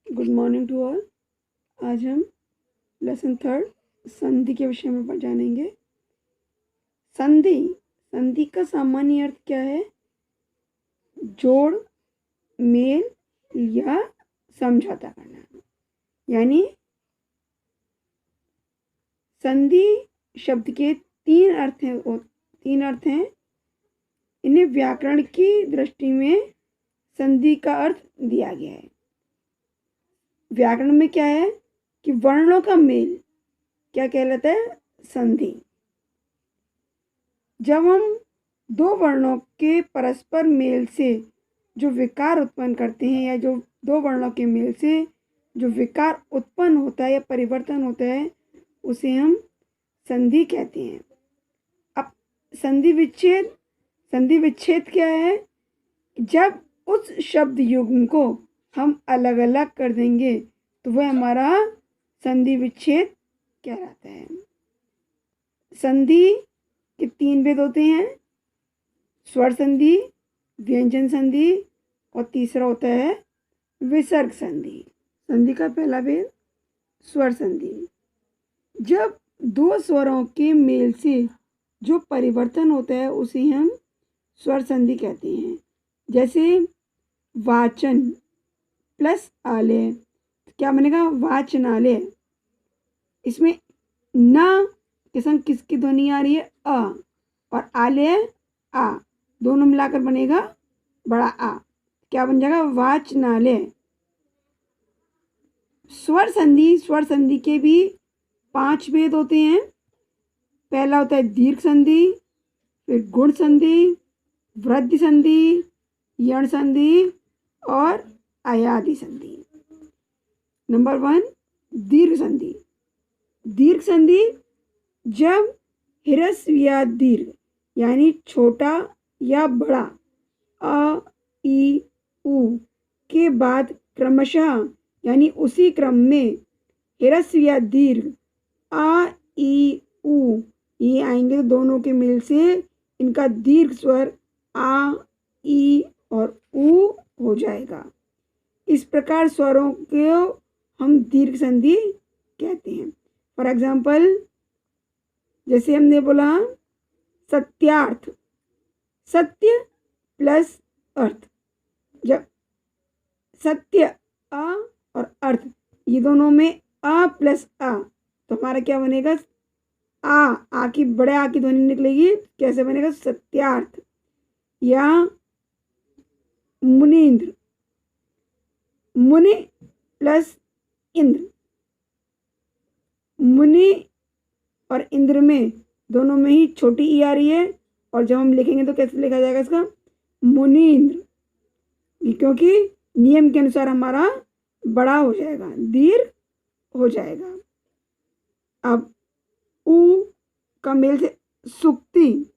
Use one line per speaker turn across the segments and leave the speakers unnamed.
Good morning to all. आज हम lesson third संधि के विषय में जानेंगे। संधि संधि का सामान्य अर्थ क्या है? जोड़, मेल या समझौता करना। यानी संधि शब्द के तीन अर्थ हैं। इन्हें व्याकरण की दृष्टि में संधि का अर्थ दिया गया है। व्याकरण में क्या है कि वर्णों का मेल क्या कहलाता है? संधि। जब हम दो वर्णों के परस्पर मेल से जो विकार उत्पन्न करते हैं या जो दो वर्णों के मेल से जो विकार उत्पन्न होता है या परिवर्तन होता है उसे हम संधि कहते हैं। अब संधि विच्छेद क्या है? जब उस शब्द युग्म को हम अलग अलग कर देंगे तो वह हमारा संधि विच्छेद कहलाता है। संधि के तीन भेद होते हैं, स्वर संधि, व्यंजन संधि और तीसरा होता है विसर्ग संधि। संधि का पहला भेद स्वर संधि। जब दो स्वरों के मेल से जो परिवर्तन होता है उसे हम स्वर संधि कहते हैं। जैसे वाचन प्लस आलय, क्या बनेगा? वाचनालय। इसमें न के संग किसकी ध्वनि आ रही है? अ, और आलय आ, दोनों मिलाकर बनेगा बड़ा आ। क्या बन जाएगा? वाचनालय। स्वर संधि के भी 5 भेद होते हैं। पहला होता है दीर्घ संधि, फिर गुण संधि, वृद्धि संधि, यण संधि और अयादि संधि। नंबर 1, दीर्घ संधि। दीर्घ संधि जब ह्रस्व या दीर्घ यानी छोटा या बड़ा अ, ई, उ के बाद क्रमशः यानी उसी क्रम में ह्रस्व या दीर्घ आ, ई, उ ये आएंगे तो दोनों के मेल से इनका दीर्घ स्वर आ, ई और उ हो जाएगा। इस प्रकार स्वरों को हम दीर्घ संधि कहते हैं। फॉर एग्जाम्पल, जैसे हमने बोला सत्यार्थ, सत्य प्लस अर्थ। जब सत्य अ और अर्थ ये दोनों में अ प्लस आ तो हमारा क्या बनेगा? आ की बड़े आ की ध्वनि निकलेगी। कैसे बनेगा? सत्यार्थ। या मुनीन्द्र, मुनि प्लस इंद्र। मुनि और इंद्र में दोनों में ही छोटी ई आ रही है और जब हम लिखेंगे तो कैसे लिखा जाएगा इसका? मुनीन्द्र, क्योंकि नियम के अनुसार हमारा बड़ा हो जाएगा, दीर्घ हो जाएगा। अब उ का मेल से सुक्ति,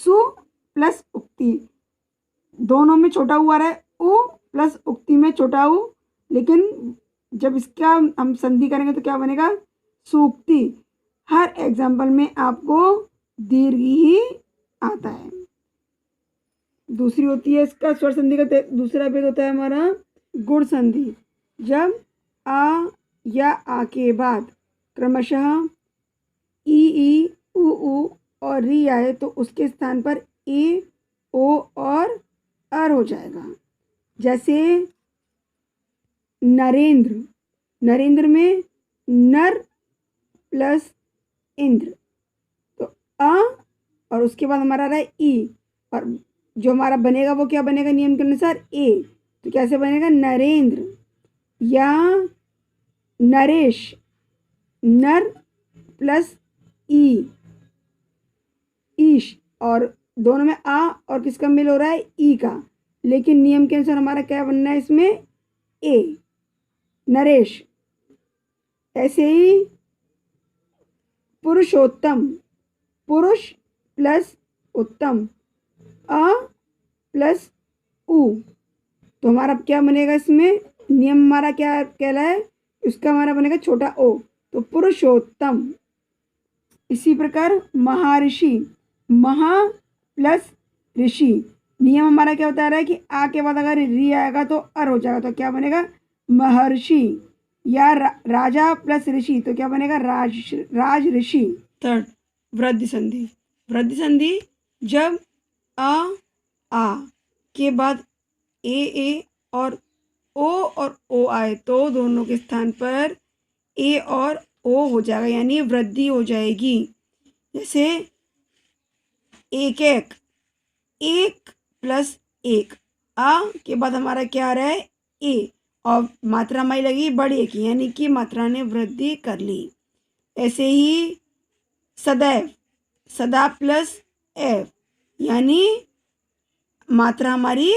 सु प्लस उक्ति, दोनों में छोटा उ आ रहा है, उ प्लस उक्ति में छोटा उ, लेकिन जब इसका हम संधि करेंगे तो क्या बनेगा? सूक्ति। हर एग्जाम्पल में आपको दीर्घ ही आता है। दूसरी होती है इसका स्वर संधि का दूसरा भेद होता है हमारा गुण संधि। जब आ या आ के बाद क्रमशः ई, उ और री आए तो उसके स्थान पर ए, ओ और अर हो जाएगा। जैसे नरेंद्र, नरेंद्र में नर प्लस इंद्र तो अ और उसके बाद हमारा आ रहा है ई और जो हमारा बनेगा वो क्या बनेगा नियम के अनुसार? ए। तो कैसे बनेगा? नरेंद्र। या नरेश, नर प्लस ई, ईश, और दोनों में आ और किसका मेल हो रहा है? ई का, लेकिन नियम के अनुसार हमारा क्या बनना है इसमें? ए, नरेश। ऐसे ही पुरुषोत्तम, पुरुष प्लस उत्तम, अ प्लस उ, तो हमारा क्या बनेगा इसमें? नियम हमारा क्या कहला है? इसका हमारा बनेगा छोटा ओ, तो पुरुषोत्तम। इसी प्रकार महर्षि, महा प्लस ऋषि, नियम हमारा क्या बता रहा है कि आ के बाद अगर री आएगा तो अर हो जाएगा, तो क्या बनेगा? महर्षि या राजा प्लस ऋषि, तो क्या बनेगा राज ऋषि। थर्ड वृद्धि संधि। वृद्धि संधि जब आ के बाद ए और ओ आए तो दोनों के स्थान पर ए और ओ हो जाएगा, यानी वृद्धि हो जाएगी। जैसे एक प्लस एक, आ के बाद हमारा क्या आ रहा है ए, और मात्रा हमारी लगी बड़ी की, यानी कि मात्रा ने वृद्धि कर ली। ऐसे ही सदैव, सदा प्लस एफ, यानी मात्रा हमारी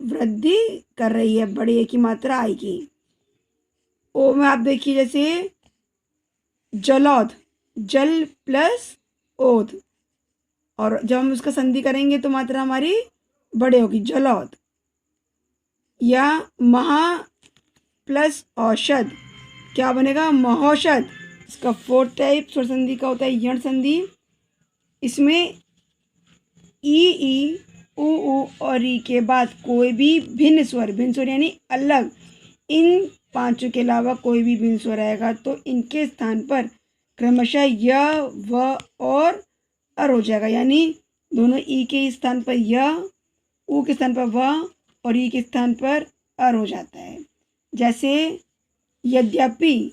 वृद्धि कर रही है, बड़ी ए की मात्रा आएगी। ओ में आप देखिए जैसे जलौध, जल प्लस ओध, और जब हम उसका संधि करेंगे तो मात्रा हमारी बड़े होगी, जलौध। या महा प्लस औषध, क्या बनेगा महौषध। इसका फोर्थ टाइप स्वर संधि का होता है यण संधि। इसमें ई उ और ई के बाद कोई भी भिन्न स्वर यानी अलग, इन पांचों के अलावा कोई भी भिन्न स्वर आएगा तो इनके स्थान पर क्रमशः य, व और अर हो जाएगा, यानी दोनों ई के स्थान पर य, उ के स्थान पर व और ई के स्थान पर अर हो जाता है। जैसे यद्यपि,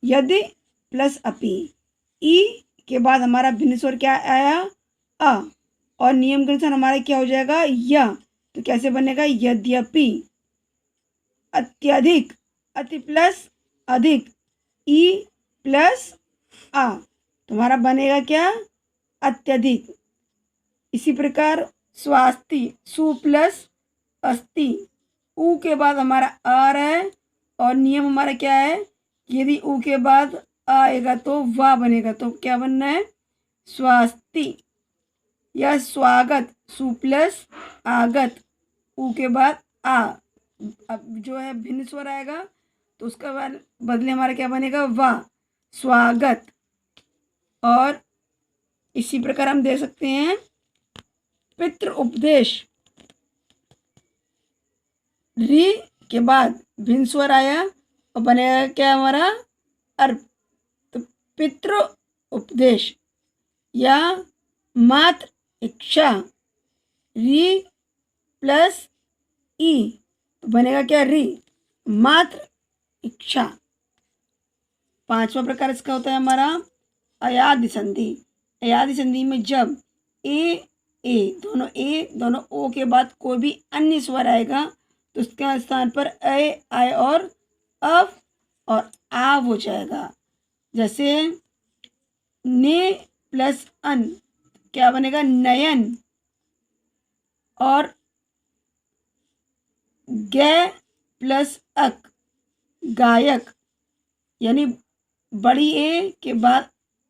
यदि प्लस अपि, ई के बाद हमारा भिन्न स्वर क्या आया अ, और नियम के अनुसार हमारा क्या हो जाएगा य, तो कैसे बनेगा यद्यपि। अत्यधिक, अति प्लस अधिक, ई प्लस आ, तुम्हारा बनेगा क्या अत्यधिक। इसी प्रकार स्वास्ति, सु प्लस अस्ति, उ के बाद हमारा आ रहा है, और नियम हमारा क्या है, यदि उ के बाद आएगा तो वा बनेगा, तो क्या बनना है स्वास्ति। या स्वागत, सु प्लस आगत, उ के बाद आ, अब जो है भिन्न स्वर आएगा तो उसका बदले हमारा क्या बनेगा वा, स्वागत। और इसी प्रकार हम देख सकते हैं पितृ उपदेश, री के बाद भिन्न स्वर आया और बनेगा क्या हमारा अर्प, तो पितृ उपदेश। या मात्र इच्छा, री प्लस ई, तो बनेगा क्या री, मात्र इच्छा। पांचवा प्रकार इसका होता है हमारा अयादि संधि। अयादि संधि में जब ए दोनों ओ के बाद कोई भी अन्य स्वर आएगा तो उसके स्थान पर ए, आय और अव और आव हो जाएगा। जैसे ने प्लस अन, क्या बनेगा नयन। और गे प्लस अक, गायक, यानी बड़ी ए के बाद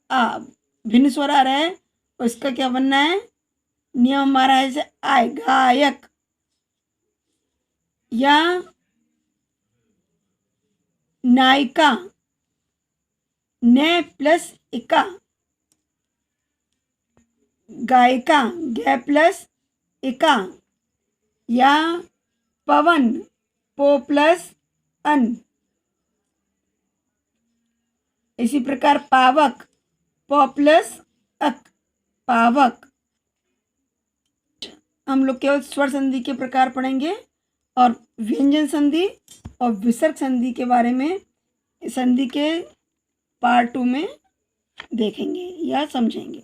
आ भिन्न स्वर आ रहा है और इसका क्या बनना है नियम हमारा है जैसे आय, गायक। या नायिका, ने प्लस इका, गायिका, गे प्लस इका। या पवन, पो प्लस अन। इसी प्रकार पावक, प प्लस अक, पावक। हम लोग केवल स्वर संधि के प्रकार पढ़ेंगे और व्यंजन संधि और विसर्ग संधि के बारे में संधि के पार्ट 2 में देखेंगे या समझेंगे।